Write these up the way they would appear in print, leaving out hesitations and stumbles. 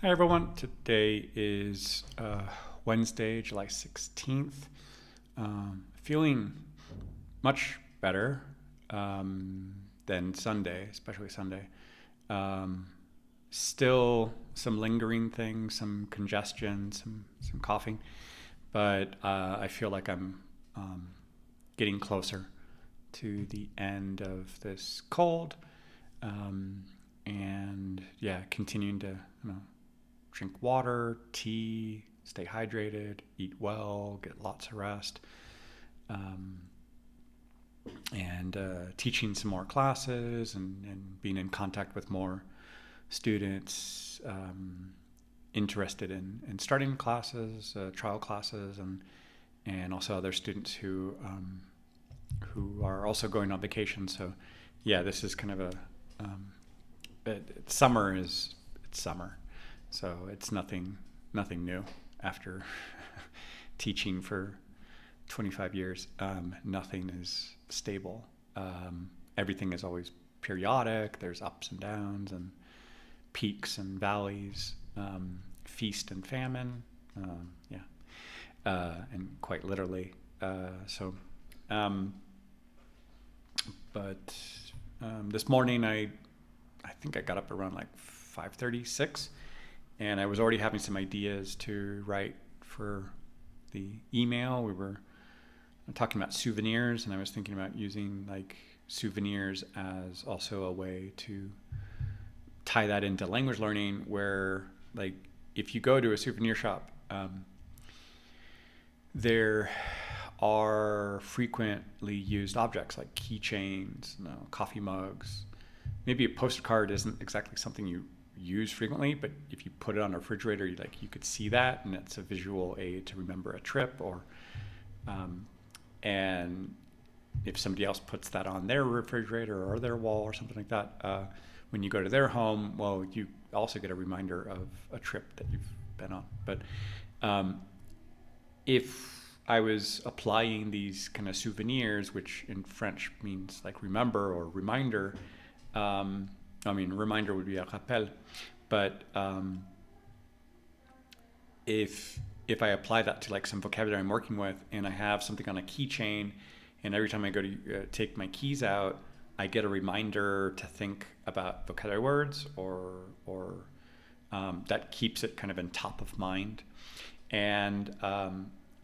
Hi everyone. Today is Wednesday, July 16th. Feeling much better than Sunday, especially Sunday. Um, Still some lingering things, some congestion, some coughing, but I feel like I'm getting closer to the end of this cold, um, and yeah, continuing to drink water, tea, stay hydrated, eat well, get lots of rest, um, and teaching some more classes and being in contact with more students interested in starting classes, trial classes, and also other students who are also going on vacation. So, yeah, this is kind of um, summer is it's summer, so it's nothing new after teaching for 25 years. Nothing is stable. Everything is always periodic. There's ups and downs and peaks and valleys, feast and famine. Yeah, and quite literally. So, um, but this morning I think I got up around like 5:36, and I was already having some ideas to write for the email. We were talking about souvenirs, and I was thinking about using like souvenirs as also a way to tie that into language learning, where like if you go to a souvenir shop, there are frequently used objects like keychains, coffee mugs. Maybe a postcard isn't exactly something you use frequently, but if you put it on a refrigerator, you could see that, and it's a visual aid to remember a trip. Or and if somebody else puts that on their refrigerator or their wall or something like that, when you go to their home, well, you also get a reminder of a trip that you've been on. But if I was applying these kind of souvenirs, which in French means like remember or reminder, reminder would be a rappel, but if I apply that to like some vocabulary I'm working with, and I have something on a keychain, and every time I go to take my keys out, I get a reminder to think about vocabulary words, or that keeps it kind of in top of mind. And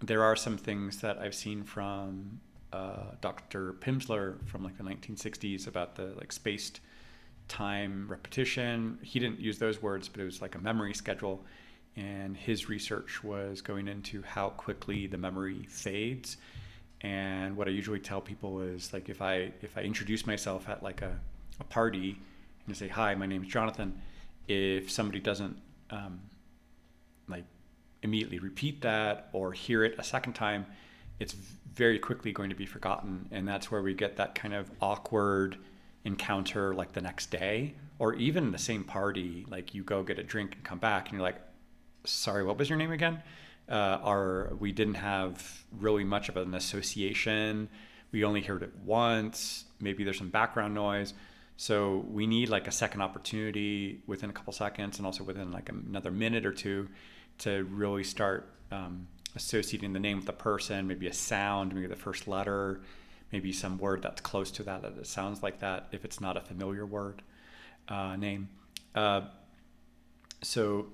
there are some things that I've seen from Dr. Pimsleur from like the 1960s about the like spaced time repetition. He didn't use those words, but it was like a memory schedule. And his research was going into how quickly the memory fades. And what I usually tell people is like if I introduce myself at like a party and I say, "Hi, my name is Jonathan," if somebody doesn't like immediately repeat that or hear it a second time, it's very quickly going to be forgotten. And that's where we get that kind of awkward encounter like the next day, or even the same party. Like you go get a drink and come back and you're like, "Sorry, what was your name again?" We didn't have really much of an association. We only heard it once. Maybe there's some background noise. So we need like a second opportunity within a couple seconds, and also within like another minute or two, to really start associating the name with the person, maybe a sound, maybe the first letter, maybe some word that's close to that it sounds like that if it's not a familiar word name. So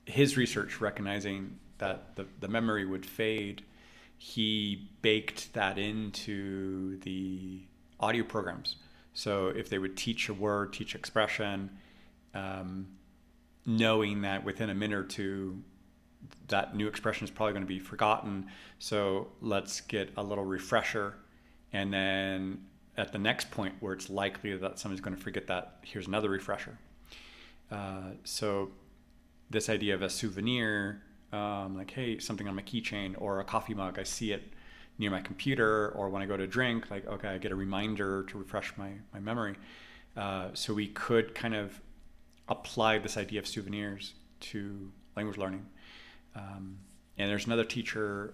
his research recognizing that the memory would fade, he baked that into the audio programs. So if they would teach a word, teach expression, knowing that within a minute or two, that new expression is probably going to be forgotten. So let's get a little refresher. And then at the next point where it's likely that somebody's going to forget that, here's another refresher. So this idea of a souvenir, like, hey, something on my keychain or a coffee mug, I see it near my computer, or when I go to drink, like, okay, I get a reminder to refresh my memory. So we could kind of apply this idea of souvenirs to language learning. And there's another teacher,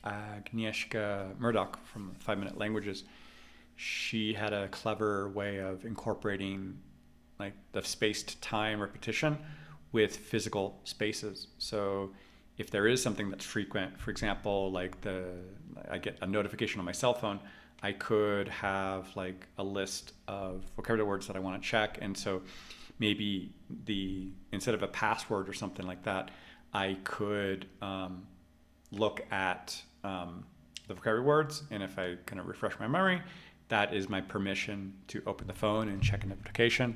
Agnieszka Murdoch from 5 Minute Languages. She had a clever way of incorporating like the spaced time repetition with physical spaces. So if there is something that's frequent, for example, like I get a notification on my cell phone, I could have like a list of vocabulary words that I want to check. And so maybe instead of a password or something like that, I could look at the vocabulary words. And if I kind of refresh my memory, that is my permission to open the phone and check a notification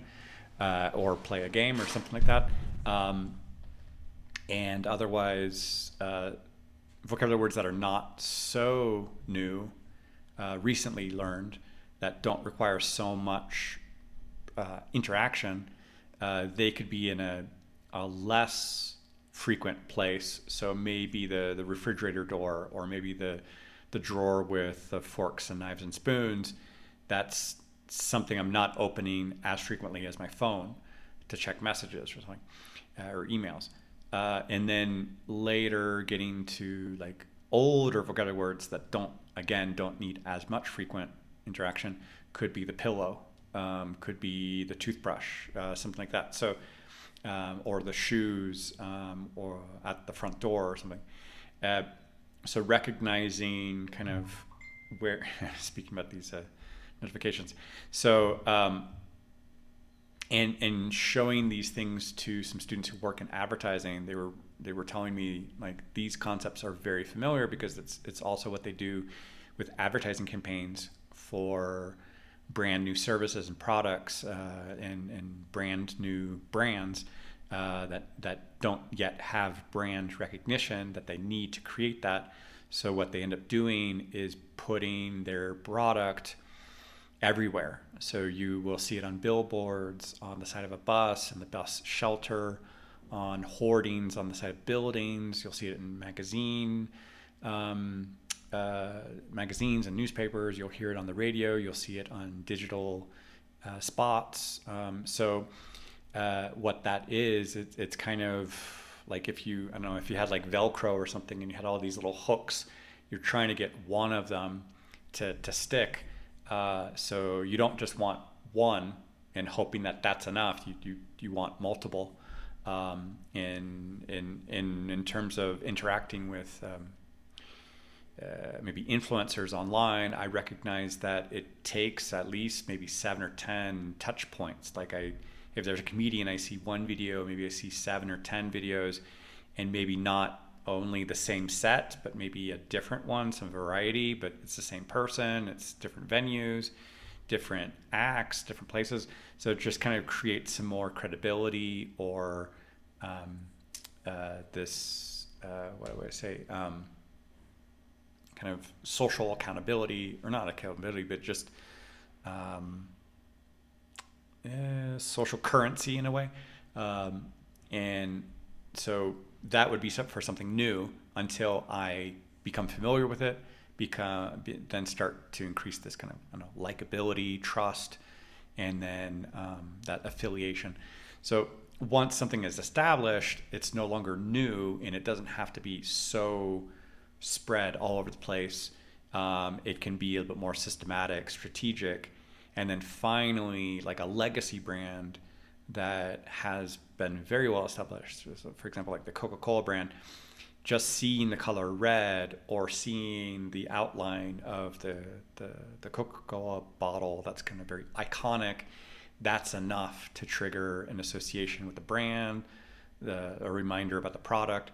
or play a game or something like that. And otherwise, vocabulary words that are not so new, recently learned, that don't require so much interaction, they could be in a less frequent place. So maybe the refrigerator door, or maybe the drawer with the forks and knives and spoons. That's something I'm not opening as frequently as my phone to check messages or something, or emails. And then later getting to like older vocabulary words that don't need as much frequent interaction, could be the pillow, could be the toothbrush, something like that. So, or the shoes, or at the front door or something. So recognizing kind of where, speaking about these notifications. So, and showing these things to some students who work in advertising, they were telling me like these concepts are very familiar because it's also what they do with advertising campaigns for brand new services and products, and brand new brands that don't yet have brand recognition, that they need to create that. So what they end up doing is putting their product everywhere. So you will see it on billboards, on the side of a bus, in the bus shelter, on hoardings on the side of buildings. You'll see it in magazines and newspapers. You'll hear it on the radio. You'll see it on digital spots. So what that is, it's kind of like if you had like Velcro or something and you had all these little hooks, you're trying to get one of them to stick. So you don't just want one and hoping that that's enough. You want multiple. In terms of interacting with maybe influencers online, I recognize that it takes at least maybe 7 or 10 touch points. Like if there's a comedian, I see one video, maybe I see 7 or 10 videos, and maybe not only the same set, but maybe a different one, some variety, but it's the same person, it's different venues, different acts, different places. So it just kind of creates some more credibility, or what do I say? Kind of social accountability, or not accountability, but just social currency in a way. And so that would be for something new until I become familiar with it, then start to increase this kind of likability, trust, and then that affiliation. So once something is established, it's no longer new, and it doesn't have to be so spread all over the place. It can be a little bit more systematic, strategic, and then finally, like a legacy brand that has been very well established. So for example, like the Coca-Cola brand, just seeing the color red or seeing the outline of the Coca-Cola bottle that's kind of very iconic, that's enough to trigger an association with the brand, a reminder about the product,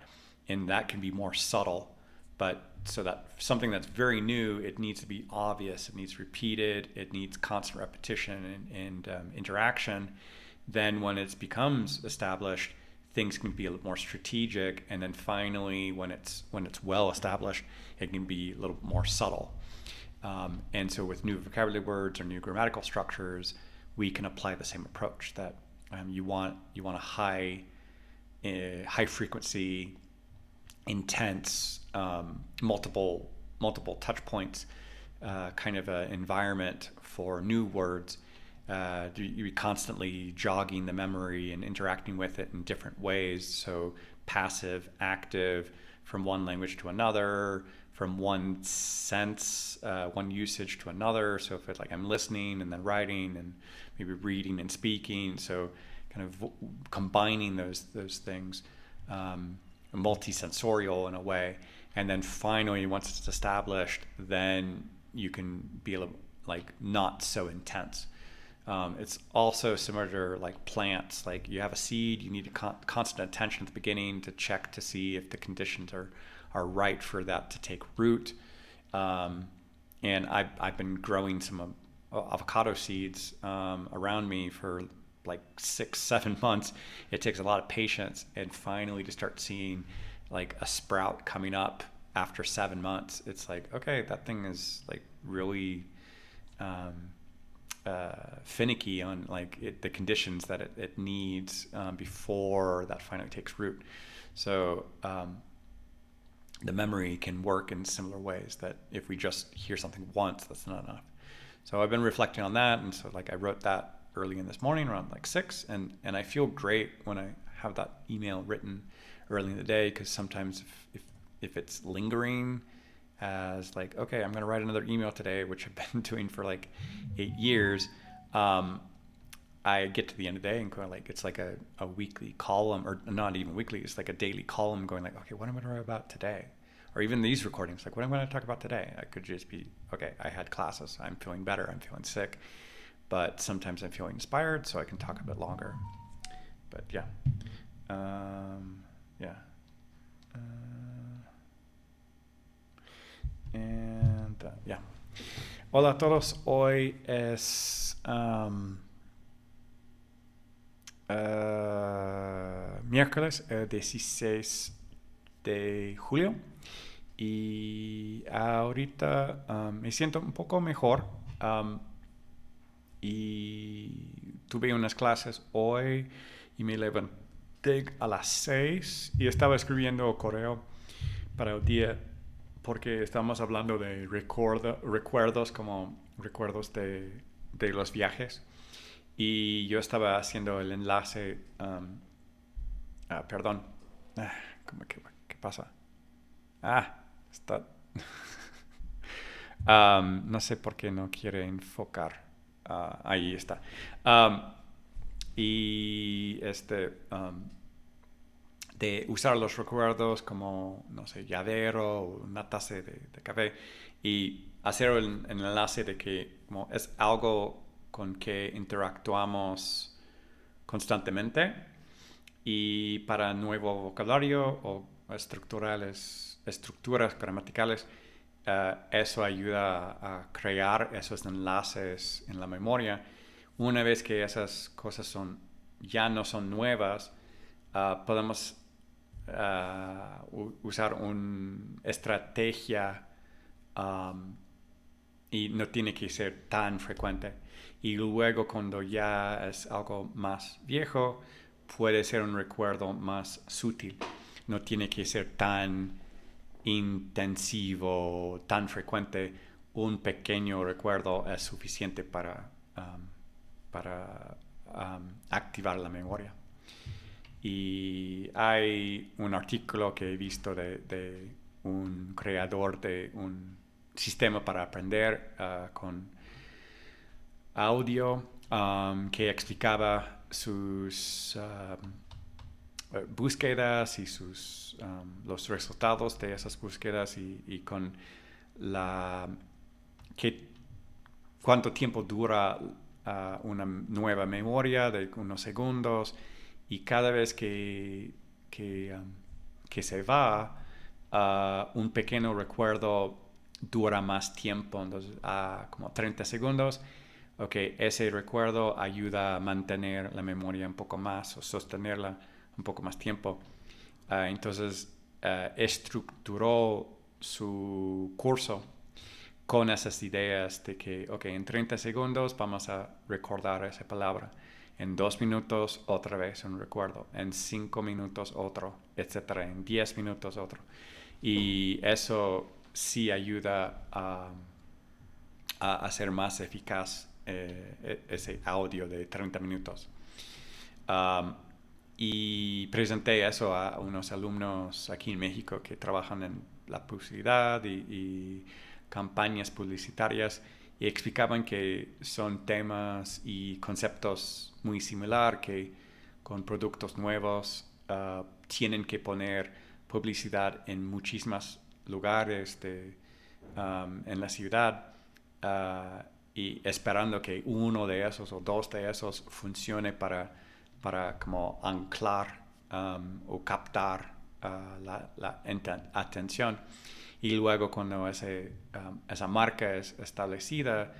and that can be more subtle. But so that something that's very new, it needs to be obvious, it needs repeated, it needs constant repetition and interaction. Then when it becomes established, things can be a little more strategic, and then finally, when it's well established, it can be a little more subtle. And so with new vocabulary words or new grammatical structures, we can apply the same approach. That you want a high frequency, intense, multiple touch points, kind of an environment for new words. You're constantly jogging the memory and interacting with it in different ways. So passive, active, from one language to another, from one sense, one usage to another. So if it's like I'm listening and then writing and maybe reading and speaking, so kind of combining those things, multisensorial in a way. And then finally, once it's established, then you can be able to, like, not so intense. It's also similar to like plants. Like you have a seed, you need constant attention at the beginning to check to see if the conditions are right for that to take root. And I've been growing some avocado seeds around me for like 6-7 months. It takes a lot of patience, and finally to start seeing like a sprout coming up after 7 months, it's like, okay, that thing is like really finicky on like the conditions that it needs before that finally takes root. So the memory can work in similar ways, that if we just hear something once, that's not enough. So I've been reflecting on that, and so like I wrote that early in this morning around like 6, and I feel great when I have that email written early in the day, because sometimes if it's lingering as like, okay, I'm going to write another email today, which I've been doing for like 8 years, I get to the end of the day and go like, it's like a weekly column, or not even weekly, it's like a daily column going like, okay, what am I going to write about today? Or even these recordings, like what am I going to talk about today? I could just be, okay, I had classes, I'm feeling better, I'm feeling sick, but sometimes I'm feeling inspired, so I can talk a bit longer. But yeah. Yeah. Hola a todos. Hoy es miércoles 16 de julio, y ahorita me siento un poco mejor, y tuve unas clases hoy y me levanté a las 6 y estaba escribiendo correo para el día, porque estamos hablando de recuerdos, como recuerdos de los viajes, y yo estaba haciendo el enlace, perdón, ¿qué pasa? Está no sé por qué no quiere enfocar. Ahí está. Y de usar los recuerdos como, no sé, llavero o una taza de café, y hacer el enlace de que como es algo con que interactuamos constantemente, y para nuevo vocabulario o estructuras gramaticales, eso ayuda a crear esos enlaces en la memoria. Una vez que esas cosas ya no son nuevas, podemos usar una estrategia, y no tiene que ser tan frecuente. Y luego, cuando ya es algo más viejo, puede ser un recuerdo más sutil. No tiene que ser tan intensivo, tan frecuente. Un pequeño recuerdo es suficiente para activar la memoria. Y hay un artículo que he visto de un creador de un sistema para aprender con audio, que explicaba sus búsquedas y los resultados de esas búsquedas, y con cuánto tiempo dura una nueva memoria de unos segundos, y cada vez que se va, un pequeño recuerdo dura más tiempo. Entonces, como 30 segundos, ese recuerdo ayuda a mantener la memoria un poco más, o sostenerla un poco más tiempo. Entonces, estructuró su curso con esas ideas de que, en 30 segundos vamos a recordar esa palabra. En 2 minutos otra vez un recuerdo, en 5 minutos otro, etcétera, en 10 minutos otro. Y eso sí ayuda a hacer más eficaz ese audio de 30 minutos. Y presenté eso a unos alumnos aquí en México que trabajan en la publicidad y campañas publicitarias, y explicaban que son temas y conceptos muy similares, que con productos nuevos, tienen que poner publicidad en muchísimos lugares en la ciudad y esperando que uno de esos o dos de esos funcione para como anclar o captar la atención. Y luego cuando esa marca es establecida,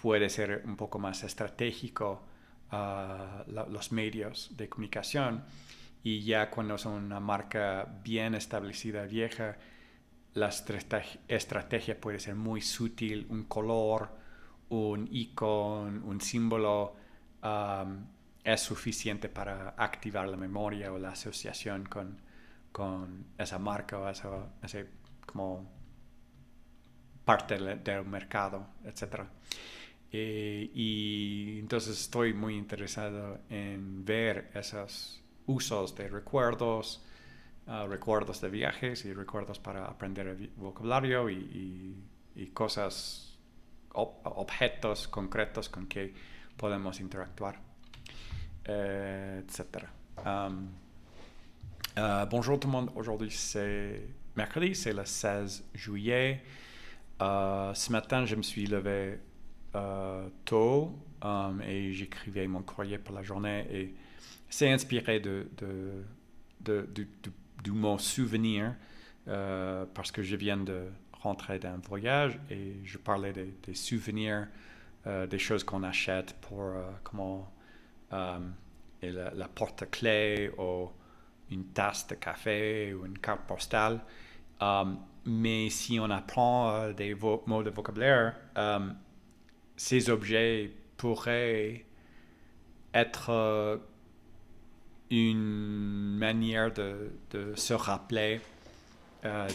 puede ser un poco más estratégico los medios de comunicación. Y ya cuando son una marca bien establecida, vieja, la estrategia puede ser muy sutil, un color, un icono, un símbolo, es suficiente para activar la memoria o la asociación con esa marca o esa como parte del mercado, etc. Y entonces estoy muy interesado en ver esos usos de recuerdos, recuerdos de viajes y recuerdos para aprender el vocabulario y cosas, objetos concretos con que podemos interactuar, etc. Bonjour tout le monde, aujourd'hui c'est mercredi, c'est le 16 juillet. Ce matin, je me suis levé tôt et j'écrivais mon courrier pour la journée et c'est inspiré de mon souvenir parce que je viens de rentrer d'un voyage et je parlais des souvenirs, des choses qu'on achète pour la porte-clés ou une tasse de café ou une carte postale. Mais si on apprend des mots de vocabulaire, ces objets pourraient être une manière de se rappeler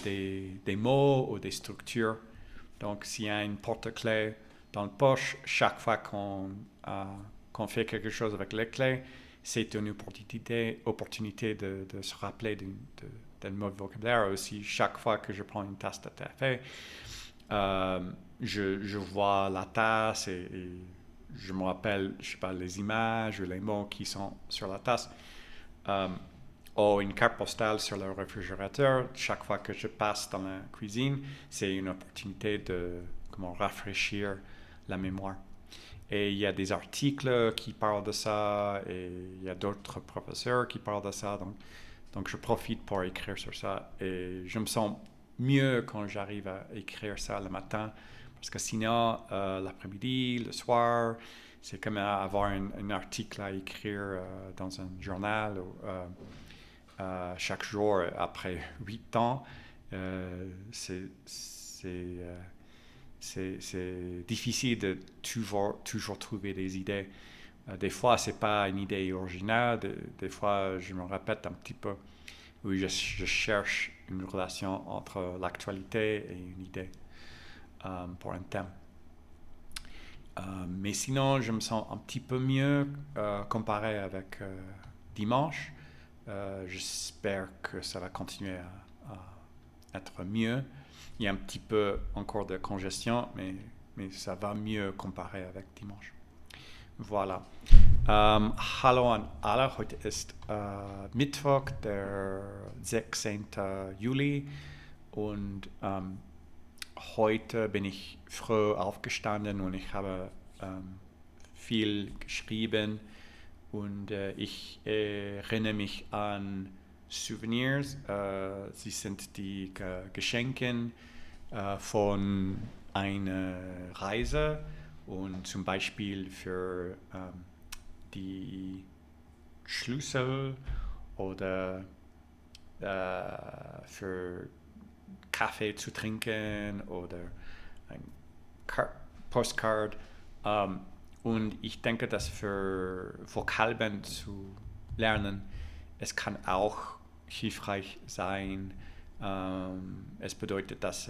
des mots ou des structures. Donc, s'il y a une porte-clés dans la poche, chaque fois qu'on fait quelque chose avec les clés, c'est une opportunité de se rappeler d'un mot de vocabulaire. Aussi, chaque fois que je prends une tasse de café, je vois la tasse et je me rappelle, je sais pas, les images ou les mots qui sont sur la tasse. Ou une carte postale sur le réfrigérateur. Chaque fois que je passe dans la cuisine, c'est une opportunité de rafraîchir la mémoire. Et il y a des articles qui parlent de ça et il y a d'autres professeurs qui parlent de ça. Donc je profite pour écrire sur ça et je me sens mieux quand j'arrive à écrire ça le matin parce que sinon, l'après-midi, le soir, c'est comme avoir un article à écrire dans un journal chaque jour après 8 ans. C'est difficile de toujours trouver des idées. Des fois, ce n'est pas une idée originale. Des fois, je me répète un petit peu. Oui, je cherche une relation entre l'actualité et une idée pour un thème. Mais sinon, je me sens un petit peu mieux comparé avec dimanche. J'espère que ça va continuer à être mieux. Il y a un petit peu encore de congestion, mais ça va mieux comparé avec dimanche. Voilà. Hallo an alle, heute ist Mittwoch, der 16. Juli und heute bin ich früh aufgestanden und ich habe viel geschrieben und ich erinnere mich an Souvenirs. Sie sind die Geschenke von einer Reise und zum Beispiel für die Schlüssel oder für Kaffee zu trinken oder ein Postcard. Und ich denke, dass für Vokabeln zu lernen, es kann auch hilfreich sein. Es bedeutet, dass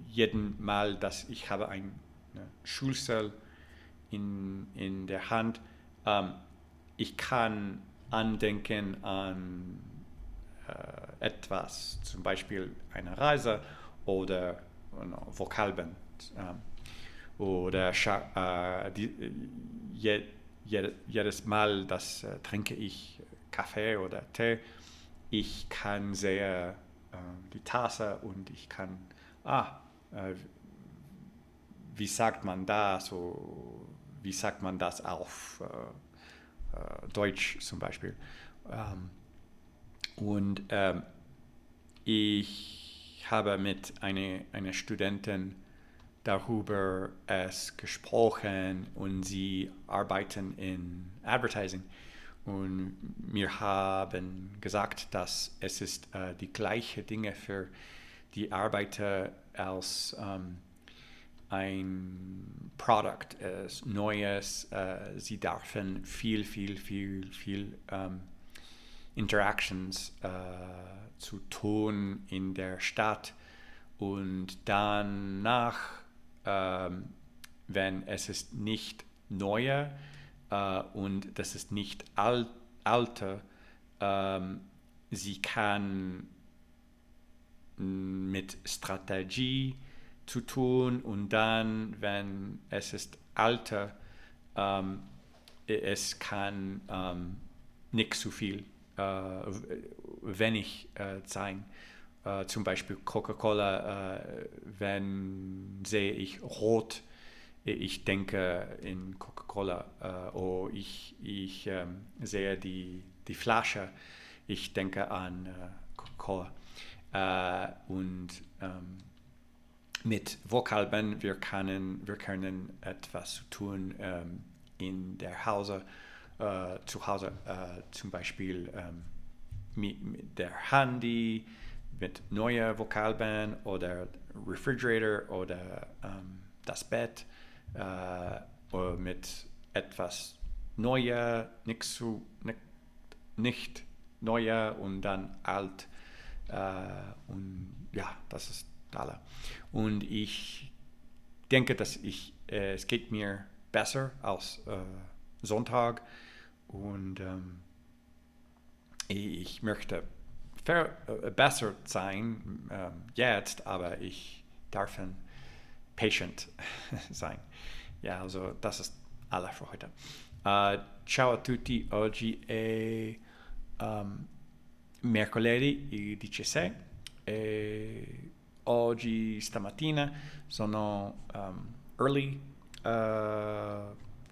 jeden Mal, dass ich habe eine Schlüssel in der Hand, ich kann andenken an etwas, zum Beispiel eine Reise oder Vokabeln. Oder jedes Mal, dass trinke ich Kaffee oder Tee, ich kann sehen die Tasse und ich kann, äh, wie sagt man das, wie sagt man das auf Deutsch zum Beispiel. Und ich habe mit einer Studentin darüber es gesprochen und sie arbeiten in Advertising. Und wir haben gesagt, dass es ist die gleiche Dinge für die Arbeiter als ein Produkt ist, Neues. Sie dürfen viel Interactions zu tun in der Stadt und danach, wenn es ist nicht neue und das ist nicht alte, sie kann mit Strategie zu tun und dann, wenn es ist alte, es kann nicht zu viel, wenig sein. Zum Beispiel Coca-Cola, wenn sehe ich rot, ich denke in Coca-Cola, ich sehe die Flasche, ich denke an Coca-Cola. Und mit Vokabeln, wir können etwas zu tun in der Hause, zu Hause, zum Beispiel mit der Handy, mit neuen Vokabeln oder Refrigerator oder das Bett oder mit etwas Neues, nicht Neues und dann alt. Und ja, das ist alle. Und ich denke, dass es geht mir besser als Sonntag und ich möchte besser sein jetzt, aber ich darf patient sein. Ja, also das ist alles für heute. Ciao a tutti, oggi è mercoledì 16 e oggi stamattina sono early,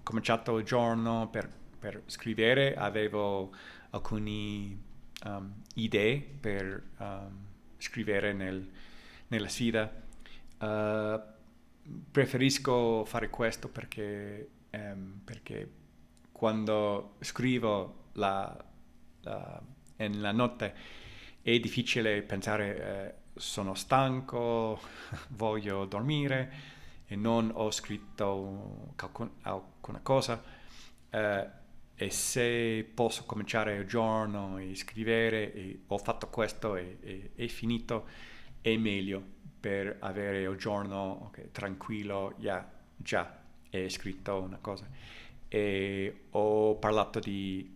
cominciato il giorno per scrivere, avevo alcune idee per scrivere nella sfida. Preferisco fare questo perché quando scrivo nella notte è difficile pensare sono stanco, voglio dormire e non ho scritto alcuna cosa e se posso cominciare il giorno e scrivere e ho fatto questo e è finito è meglio per avere il giorno tranquillo, già è scritto una cosa e ho parlato di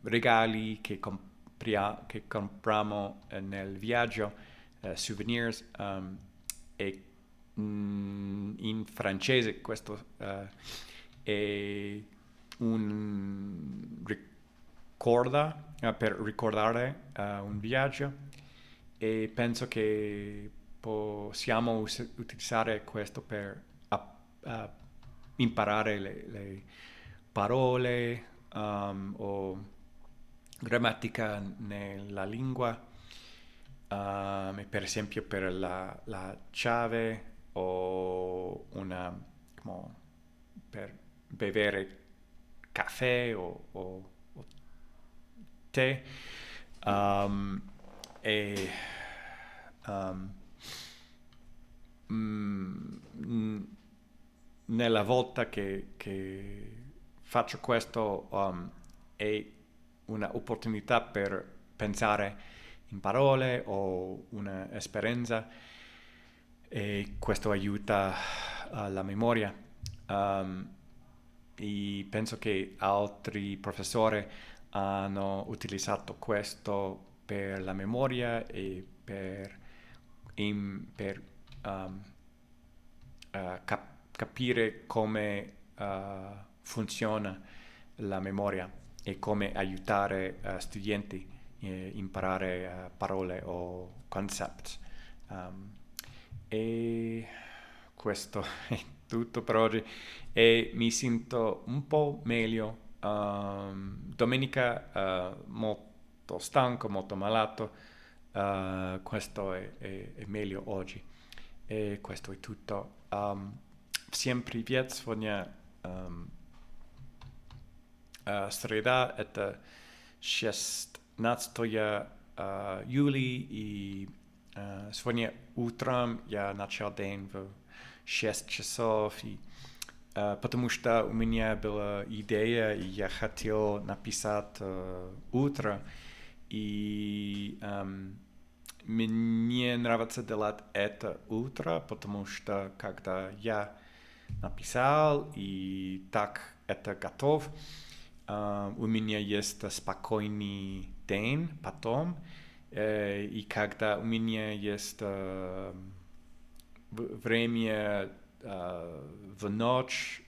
regali che compriamo nel viaggio, souvenirs, e in francese questo è un per ricordare un viaggio e penso che possiamo utilizzare questo per imparare le parole o grammatica nella lingua, per esempio per la chiave o per bere caffè o tè e nella volta che faccio questo è un'opportunità per pensare in parole o un'esperienza e questo aiuta la memoria. E penso che altri professori hanno utilizzato questo per la memoria e per capire come funziona la memoria e come aiutare studenti a imparare parole o concept. E questo è tutto per oggi e mi sento un po' meglio. Domenica molto stanco, molto malato. Questo è meglio oggi. E questo è tutto. Всем привет! Сегодня среда, это 16 июля, и сегодня утром я начал день в 6 часов, и, потому что у меня была идея, и я хотел написать утро, и мне нравится делать это утро, потому что когда я написал и так это готов, у меня есть спокойный день потом, и когда у меня есть время в ночь,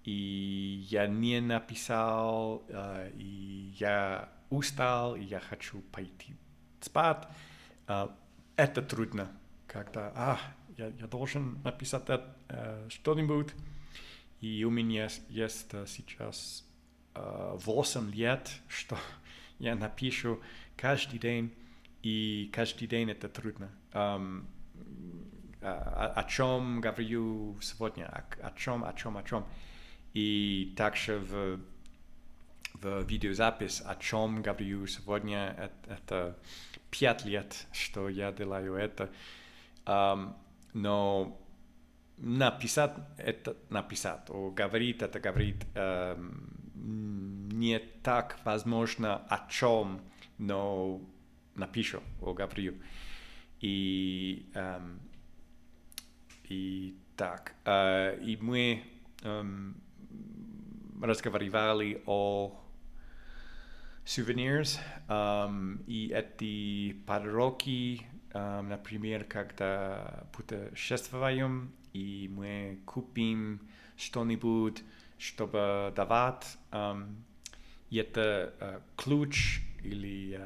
и я не написал, и я устал, и я хочу пойти спать, это трудно, когда я должен написать что-нибудь. И у меня есть сейчас 8 лет, что я напишу каждый день, и каждый день это трудно. О чем говорю сегодня, о чем. И также в видеозапись, о чем говорю сегодня, это 5 лет, что я делаю это. Но написать это написать, о говорить это говорить, не так возможно о чем, но напишу, о говорю. И так, и мы разговаривали о souvenirs, и эти подарки, например, когда путешествуем, и мы купим что-нибудь, чтобы давать, и это ключ или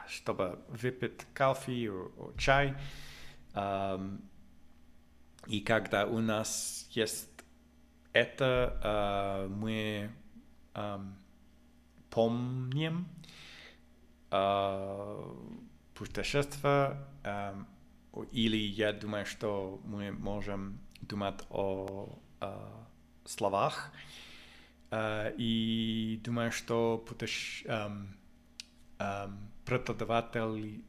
чтобы выпить кофе и чай. И когда у нас есть это, мы помним путешествие, или я думаю, что мы можем думать о словах, и думаю, что преподаватели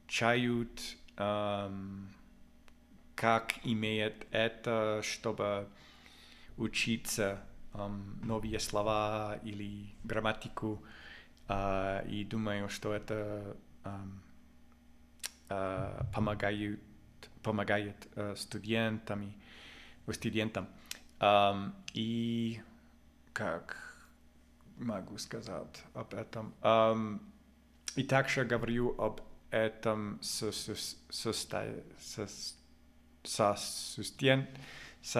учают, как иметь это, чтобы учиться новые слова или грамматику, и думаю, что это помогает студентам. И как могу сказать об этом? И также говорю об этом со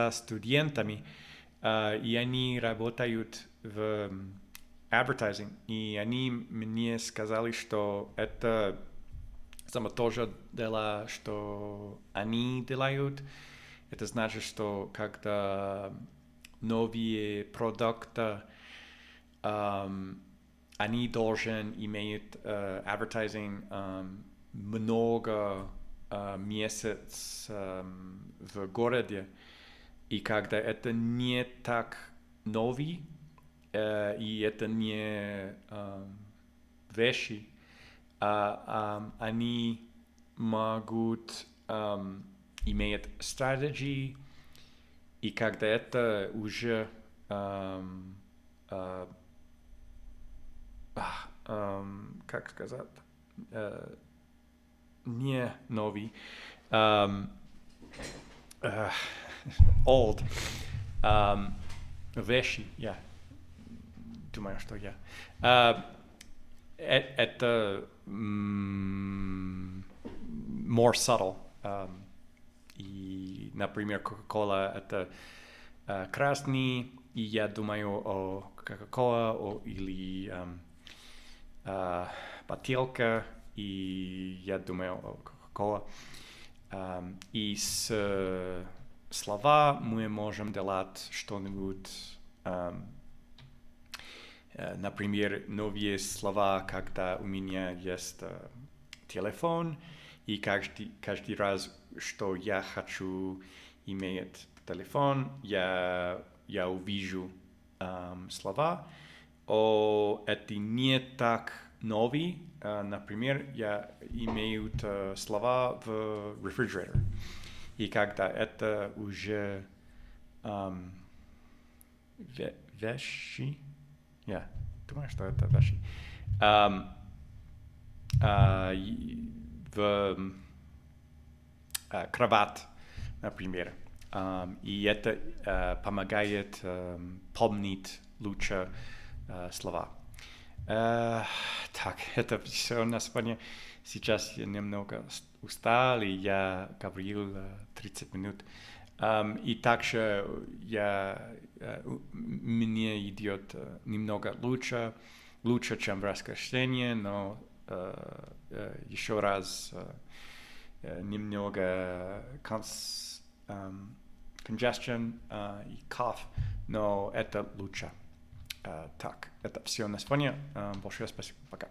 студентами, и они работают в advertising, и они мне сказали, что это само то же дело, что они делают. Это значит, что когда новые продукты, они должны иметь advertising много месяцев в городе. И когда это не так новый, и это не вещи, они могут иметь стратегии, и когда это уже как сказать, не новый, old, вещи, я думаю, что я. Это more subtle. И, например, Coca-Cola это красный, и я думаю о Coca-Cola или бутылка, и я думаю о Coca-Cola. И с слова мы можем делать что-нибудь, например, новые слова, когда у меня есть телефон, и каждый раз, что я хочу иметь телефон, я увижу слова. Это не так новый. Например, я имею слова в refrigerator. И когда это уже вещи, я думаю, что это вещи, в кровать, например. И это помогает помнить лучше слова. Так, это все на сегодня. Сейчас я немного устал, и я говорил 30 минут. И также мне идет немного лучше, чем воскресенье, но еще раз немного congestion и cough, но это лучше. Так, это все на сегодня. Большое спасибо. Пока.